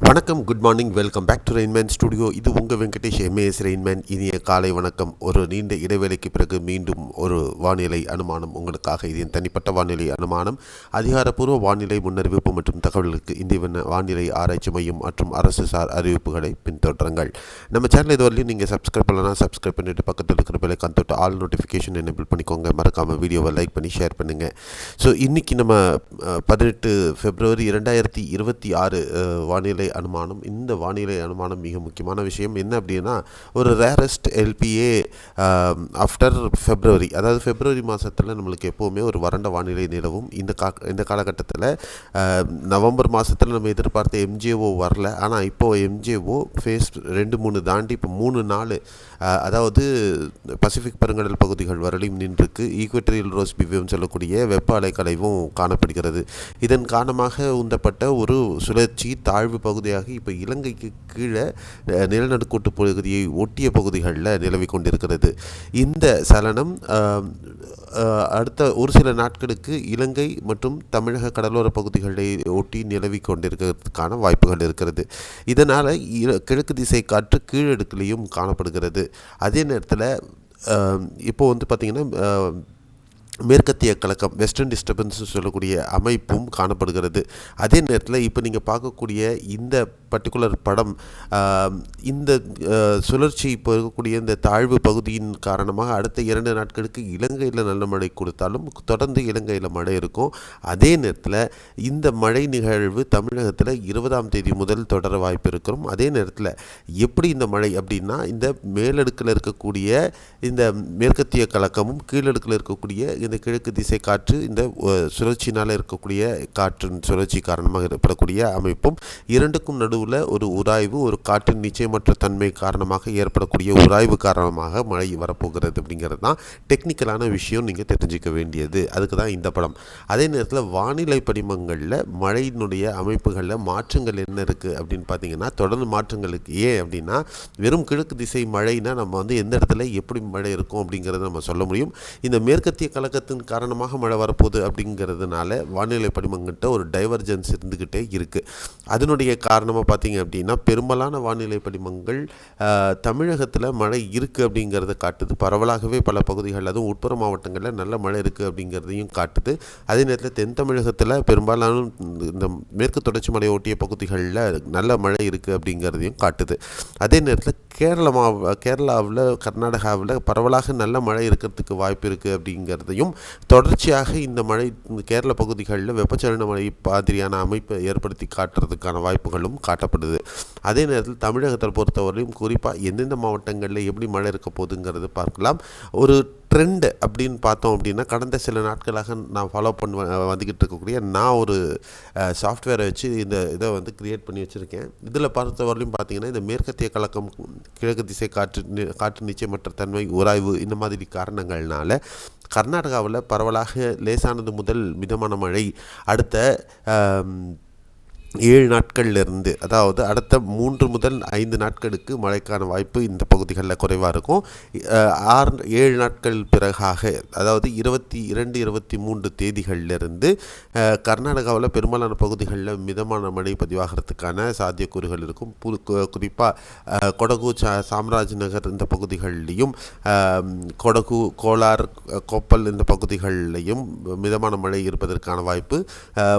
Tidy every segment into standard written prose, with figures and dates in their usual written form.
வணக்கம், good morning, welcome back to Rainman studio. இது உங்கள் வெங்கடேஷ் எம்ஏஎஸ் ரெயின்மேன். இனிய காலை வணக்கம். ஒரு நீண்ட இடைவேளைக்கு பிறகு மீண்டும் ஒரு வானிலை அனுமானம் உங்களுக்காக. இது என் தனிப்பட்ட வானிலை அனுமானம். அதிகாரப்பூர்வ வானிலை முன்னறிவிப்பு மற்றும் தகவல்களுக்கு இந்திய வானிலை ஆராய்ச்சி மையம் மற்றும் அரசு சார் அறிவிப்புகளை பின்தொடருங்கள். நம்ம சேனல் இதுவரையும் நீங்கள் சப்ஸ்கிரைப் பண்ணலாம், சப்ஸ்கிரைப் பண்ணிவிட்டு பக்கத்தில் இருக்கிற பெல்லைக்கான் தொட்டு ஆல் நோட்டிஃபிகேஷன் எனேபிள் பண்ணிக்கோங்க. மறக்காமல் வீடியோவை லைக் பண்ணி ஷேர் பண்ணுங்கள். ஸோ இன்றைக்கி நம்ம 18 February 2026 வானிலை அனுமானம். இந்த வானிலை அனுமானம் மிக முக்கியமான விஷயம் என்ன அப்படின்னா, ஒரு ரேரஸ்ட் எல்பிஏ ஆஃப்டர் February, அதாவது February மாதத்தில் நம்மளுக்கு எப்போவுமே ஒரு வறண்ட வானிலை நிலவும். இந்த காலகட்டத்தில் நவம்பர் மாதத்தில் நம்ம எதிர்பார்த்த எம்ஜிஓ வரல. ஆனால் இப்போது எம்ஜிஓ ஃபேஸ் 2-3 தாண்டி இப்போ 3-4 அதாவது பசிபிக் பெருங்கடல் பகுதிகள் வரலையும் நின்றுருக்கு. ஈக்வட்டரியல் ரோஸ் பிவியம் சொல்லக்கூடிய வெப்ப அலைக்கலைவும் காணப்படுகிறது. இதன் காரணமாக உந்தப்பட்ட ஒரு சுழற்சி தாழ்வு பகுதியாக இப்போ இலங்கைக்கு கீழே நிலநடுக்கோட்டு பகுதியை ஒட்டிய பகுதிகளில் நிலவி கொண்டிருக்கிறது. இந்த சலனம் அடுத்த ஒரு சில நாட்களுக்கு இலங்கை மற்றும் தமிழக கடலோர பகுதிகளை ஒட்டி நிலவி கொண்டிருக்கிறதுக்கான வாய்ப்புகள் இருக்கிறது. இதனால் கிழக்கு திசை காற்று கீழடுக்கிலையும் காணப்படுகிறது. அதே நேரத்தில் இப்போ பார்த்திங்கன்னா மேற்கத்திய கலக்கம், வெஸ்டர்ன் டிஸ்டர்பன்ஸ் சொல்லக்கூடிய அமைப்பும் காணப்படுகிறது. அதே நேரத்தில் இப்போ நீங்கள் பார்க்கக்கூடிய இந்த பர்டிகுலர் படம், இந்த சுழற்சி இப்போ இருக்கக்கூடிய இந்த தாழ்வு பகுதியின் காரணமாக அடுத்த 2 நாட்களுக்கு இலங்கையில் நல்ல மழை கொடுத்தாலும் தொடர்ந்து இலங்கையில் மழை இருக்கும். அதே நேரத்தில் இந்த மழை நிகழ்வு தமிழகத்தில் 20ஆம் தேதி முதல் தொடர வாய்ப்பு இருக்கிறோம். அதே நேரத்தில் எப்படி இந்த மழை அப்படின்னா, இந்த மேலடுக்கில் இருக்கக்கூடிய இந்த மேற்கத்திய கலக்கமும் கீழடுக்கில் இருக்கக்கூடிய இந்த கிழக்கு திசை காற்று, இந்த சுழற்சினால் இருக்கக்கூடிய காற்றின் சுழற்சி காரணமாக ஏற்படக்கூடிய அமைப்பும், இரண்டுக்கும் நடுவில் ஒரு உராய்வு, ஒரு காற்றின் நிச்சயமற்ற தன்மை காரணமாக ஏற்படக்கூடிய உராய்வு காரணமாக மழை வரப்போகிறது. அப்படிங்கிறது தான் டெக்னிக்கலான விஷயம், நீங்கள் தெரிஞ்சிக்க வேண்டியது. அதுக்கு தான் இந்த படம். அதே நேரத்தில் வானிலை படிமங்களில் மழையினுடைய அமைப்புகளில் மாற்றங்கள் என்ன இருக்குது அப்படின்னு பார்த்தீங்கன்னா, தொடர்ந்து மாற்றங்களுக்கு. ஏன் அப்படின்னா, வெறும் கிழக்கு திசை மழைனா நம்ம எந்த இடத்துல எப்படி மழை இருக்கும் அப்படிங்கிறத நம்ம சொல்ல முடியும். இந்த மேற்கத்திய கலக்கத்தின் காரணமாக மழை வரப்போகுது அப்படிங்கிறதுனால வானிலை படிமங்கிட்ட ஒரு டைவர்ஜென்ஸ் இருந்துக்கிட்டே இருக்குது. அதனுடைய காரணமாக பார்த்தீங்க அப்படின்னா, பெரும்பாலான வானிலை படிமங்கள் தமிழகத்தில் மழை இருக்குது அப்படிங்கிறத காட்டுது. பரவலாகவே பல பகுதிகள், அதுவும் உட்புற மாவட்டங்களில் நல்ல மழை இருக்குது அப்படிங்கிறதையும் காட்டுது. அதே நேரத்தில் தென் தமிழகத்தில் பெரும்பாலான இந்த மேற்கு தொடர்ச்சி மலை ஒட்டிய பகுதிகளில் நல்ல மழை இருக்குது அப்படிங்கிறதையும் காட்டுது. அதே நேரத்தில் கேரளாவில் கர்நாடகாவில் பரவலாக நல்ல மழை இருக்கிறதுக்கு வாய்ப்பு இருக்குது அப்படிங்கிறதையும், தொடர்ச்சியாக இந்த மழை கேரள பகுதிகளில் வெப்பச்சலன மழை மாதிரியான அமைப்பை ஏற்படுத்தி காட்டுறதுக்கான வாய்ப்புகளும் காட்டப்படுது. அதே நேரத்தில் தமிழகத்தை பொறுத்தவரையும் குறிப்பாக எந்தெந்த மாவட்டங்களில் எப்படி மழை இருக்க போகுதுங்கிறது பார்க்கலாம். ஒரு ட்ரெண்ட் அப்படின்னு பார்த்தோம் அப்படின்னா, கடந்த சில நாட்களாக நான் ஃபாலோ வந்துக்கிட்டு இருக்கக்கூடிய நான் ஒரு சாஃப்ட்வேரை வச்சு இந்த இதை க்ரியேட் பண்ணி வச்சுருக்கேன். இதில் பொறுத்தவரையிலும் பார்த்திங்கன்னா, இந்த மேற்கத்திய கலக்கம், கிழக்கு திசை காற்று நிச்சயமற்ற தன்மை, உராய்வு, இந்த மாதிரி காரணங்கள்னால கர்நாடகாவில் பரவலாக லேசானது முதல் மிதமான மழை அடுத்த 7 நாட்கள்லேருந்து, அதாவது அடுத்த 3 முதல் 5 நாட்களுக்கு மழைக்கான வாய்ப்பு இந்த பகுதிகளில் குறைவாக இருக்கும். 7 நாட்கள் பிறகாக, அதாவது 22, 23 தேதிகளிலிருந்து கர்நாடகாவில் பெரும்பாலான பகுதிகளில் மிதமான மழை பதிவாகிறதுக்கான சாத்தியக்கூறுகள் இருக்கும். குறிப்பாக கொடகு, சாம்ராஜ் நகர் இந்த பகுதிகளிலையும், கொடகு, கோலார், கொப்பல் இந்த பகுதிகளிலையும் மிதமான மழை இருப்பதற்கான வாய்ப்பு.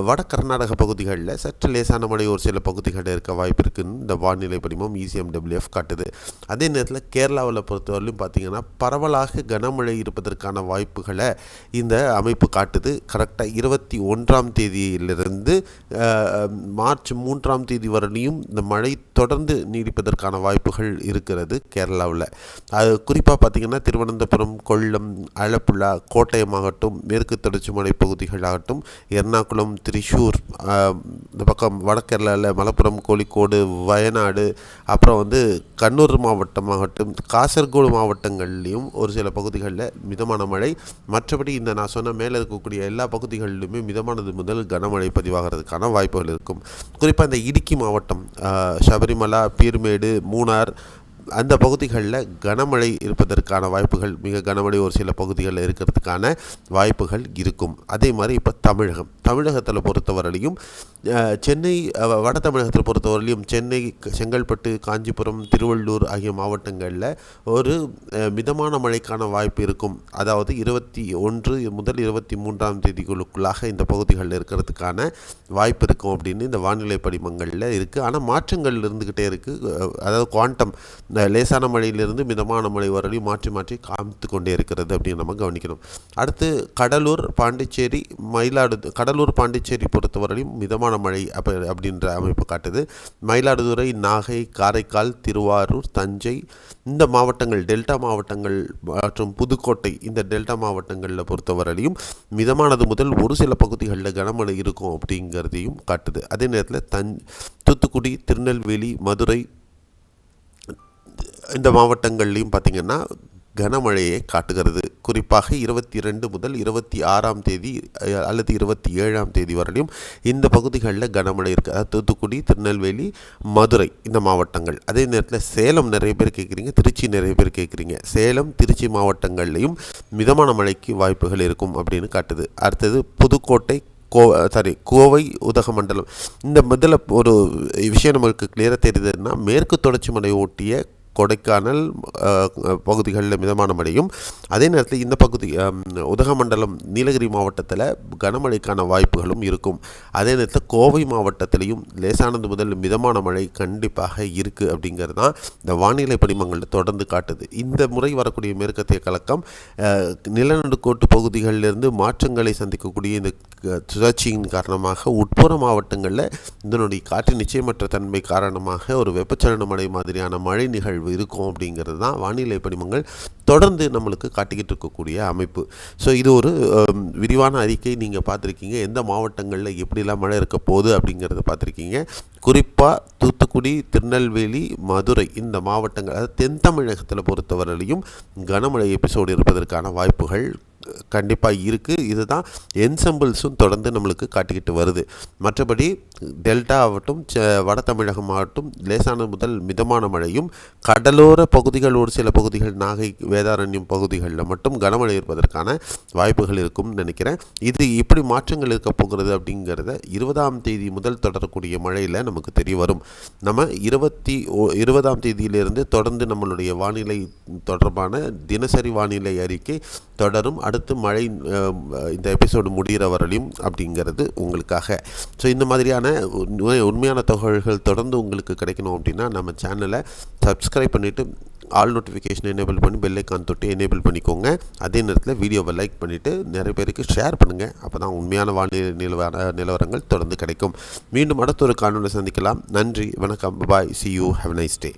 வட கர்நாடக பகுதிகளில் சற்று லேசான மழை ஒரு சில பகுதிகளில் இருக்க வாய்ப்பு இருக்குன்னு இந்த வானிலை படிமம் ECMWF காட்டுது. அதே நேரத்தில் கேரளாவில் பொறுத்தவரையிலும் பார்த்திங்கன்னா, பரவலாக கனமழை இருப்பதற்கான வாய்ப்புகளை இந்த அமைப்பு காட்டுது. கரெக்டாக 21ஆம் தேதியிலிருந்து மார்ச் 3ஆம் தேதி வரையிலும் இந்த மழை தொடர்ந்து நீடிப்பதற்கான வாய்ப்புகள் இருக்கிறது கேரளாவில். அது குறிப்பாக பார்த்திங்கன்னா, திருவனந்தபுரம், கொல்லம், ஆலப்புழா, கோட்டயமாகட்டும், மேற்கு தொடர்ச்சி மலை பகுதிகளாகட்டும், எர்ணாகுளம், திரிசூர், இந்த பக்கம் வடகேரளாவில் மலப்புரம், கோழிக்கோடு, வயநாடு, அப்புறம் கண்ணூர் மாவட்டமாகட்டும், காசர்கோடு மாவட்டங்கள்லேயும் ஒரு சில பகுதிகளில் மிதமான மழை. மற்றபடி இந்த நான் சொன்ன மேலே இருக்கக்கூடிய எல்லா பகுதிகளிலுமே மிதமானது முதல் கனமழை பதிவாகிறதுக்கான வாய்ப்புகள் இருக்கும். குறிப்பாக இந்த இடுக்கி மாவட்டம், சபரிமலா, பீர்மேடு, மூணார், அந்த பகுதிகளில் கனமழை இருப்பதற்கான வாய்ப்புகள், மிக கனமழை ஒரு சில பகுதிகளில் இருக்கிறதுக்கான வாய்ப்புகள் இருக்கும். அதே மாதிரி இப்போ தமிழகத்தில் பொறுத்தவரையிலையும் சென்னை, வட தமிழகத்தில் பொறுத்தவரையிலையும் சென்னை, செங்கல்பட்டு, காஞ்சிபுரம், திருவள்ளூர் ஆகிய மாவட்டங்களில் ஒரு மிதமான மழைக்கான வாய்ப்பு இருக்கும். அதாவது 21 முதல் 23ஆம் தேதிகளுக்குள்ளாக இந்த பகுதிகளில் இருக்கிறதுக்கான வாய்ப்பு இருக்கும் அப்படின்னு இந்த வானிலை படிமங்களில் இருக்குது. ஆனால் மாற்றங்கள் இருந்துக்கிட்டே இருக்குது. அதாவது குவாண்டம் லேசான மழையிலிருந்து மிதமான மழை வரையும் மாற்றி மாற்றி காமித்து கொண்டே இருக்கிறது அப்படின்னு நம்ம கவனிக்கணும். அடுத்து கடலூர், பாண்டிச்சேரி பொறுத்தவரையும் மிதமான மழை அப்படின்ற அமைப்பு காட்டுது. மயிலாடுதுறை, நாகை, காரைக்கால், திருவாரூர், தஞ்சை இந்த மாவட்டங்கள், டெல்டா மாவட்டங்கள் மற்றும் புதுக்கோட்டை இந்த டெல்டா மாவட்டங்களில் பொறுத்தவரையிலையும் மிதமானது முதல் ஒரு சில பகுதிகளில் கனமழை இருக்கும் அப்படிங்கிறதையும் காட்டுது. அதே நேரத்தில் தூத்துக்குடி, திருநெல்வேலி, மதுரை இந்த மாவட்டங்கள்லையும் பார்த்திங்கன்னா கனமழையை காட்டுகிறது. குறிப்பாக 22 முதல் 26ஆம் தேதி அல்லது 27ஆம் தேதி வரையிலும் இந்த பகுதிகளில் கனமழை இருக்குது. அதாவது தூத்துக்குடி, திருநெல்வேலி, மதுரை இந்த மாவட்டங்கள். அதே நேரத்தில் சேலம் நிறைய பேர் கேட்குறீங்க, திருச்சி நிறைய பேர் கேட்குறீங்க. சேலம், திருச்சி மாவட்டங்கள்லையும் மிதமான மழைக்கு வாய்ப்புகள் இருக்கும் அப்படின்னு காட்டுது. அடுத்தது புதுக்கோட்டை, கோவை, உதகமண்டலம். இந்த முதல்ல ஒரு விஷயம் நம்மளுக்கு கிளியராக தெரியுதுன்னா, மேற்கு தொடர்ச்சி மலை ஒட்டிய கொடைக்கானல் பகுதிகளில் மிதமான மழையும், அதே நேரத்தில் இந்த பகுதி உதகமண்டலம், நீலகிரி மாவட்டத்தில் கனமழைக்கான வாய்ப்புகளும் இருக்கும். அதே நேரத்தில் கோவை மாவட்டத்திலையும் லேசானது முதல் மிதமான மழை கண்டிப்பாக இருக்குது அப்படிங்கிறது தான் இந்த வானிலை படிமங்களில் தொடர்ந்து காட்டுது. இந்த முறை வரக்கூடிய மேற்கத்திய கலக்கம் நிலநடுக்கோட்டு பகுதிகளிலிருந்து மாற்றங்களை சந்திக்கக்கூடிய இந்த சுழற்சியின் காரணமாக உட்புற மாவட்டங்களில் இதனுடைய காற்று நிச்சயமற்ற தன்மை காரணமாக ஒரு வெப்பச்சலன மழை மாதிரியான மழை நிகழ்வு இருக்கும் அப்படிங்கிறது தான் வானிலை படிமங்கள் தொடர்ந்து நம்மளுக்கு காட்டிக்கிட்டு இருக்கக்கூடிய அமைப்பு. ஸோ இது ஒரு விரிவான அறிக்கை நீங்கள் பார்த்துருக்கீங்க. எந்த மாவட்டங்களில் எப்படிலாம் மழை இருக்க போகுது அப்படிங்கிறத பார்த்துருக்கீங்க. குறிப்பாக தூத்துக்குடி, திருநெல்வேலி, மதுரை இந்த மாவட்டங்கள், அதாவது தென் தமிழகத்தில் பொறுத்தவரையிலையும் கனமழை எபிசோடு இருப்பதற்கான வாய்ப்புகள் கண்டிப்பாக இருக்குது. இதுதான் என்சம்பிள்ஸும் தொடர்ந்து நம்மளுக்கு காட்டிக்கிட்டு வருது. மற்றபடி டெல்டா ஆகட்டும், வட தமிழகம் ஆகட்டும் லேசான முதல் மிதமான மழையும், கடலோர பகுதிகள் ஒரு சில பகுதிகள், நாகை, வேதாரண்யம் பகுதிகளில் மட்டும் கனமழை இருப்பதற்கான வாய்ப்புகள் இருக்கும்னு நினைக்கிறேன். இது எப்படி மாற்றங்கள் இருக்க போகிறது அப்படிங்கிறத 20ஆம் தேதி முதல் தொடரக்கூடிய மழையில் நமக்கு தெரிய வரும். நம்ம 20ஆம் தேதியிலிருந்து தொடர்ந்து நம்மளுடைய வானிலை தொடர்பான தினசரி வானிலை அறிக்கை தொடரும். அடுத்து மழை இந்த எபிசோடு முடிகிற வரலையும் அப்படிங்கிறது உங்களுக்காக. ஸோ இந்த மாதிரியான உண்மையான தகவல்கள் தொடர்ந்து உங்களுக்கு கிடைக்கணும் அப்படின்னா நம்ம சேனலை சப்ஸ்கிரைப் பண்ணிவிட்டு ஆல் நோட்டிஃபிகேஷன் எனேபிள் பண்ணி பெல் ஐக்கான் தொட்டு எனேபிள் பண்ணிக்கோங்க. அதே நேரத்தில் வீடியோவை லைக் பண்ணிவிட்டு நிறைய பேருக்கு ஷேர் பண்ணுங்கள். அப்போ தான் உண்மையான வானிலை நிலவரங்கள் தொடர்ந்து கிடைக்கும். மீண்டும் அடுத்த ஒரு காணொலியில் சந்திக்கலாம். நன்றி, வணக்கம், பாய், see you, have a nice day.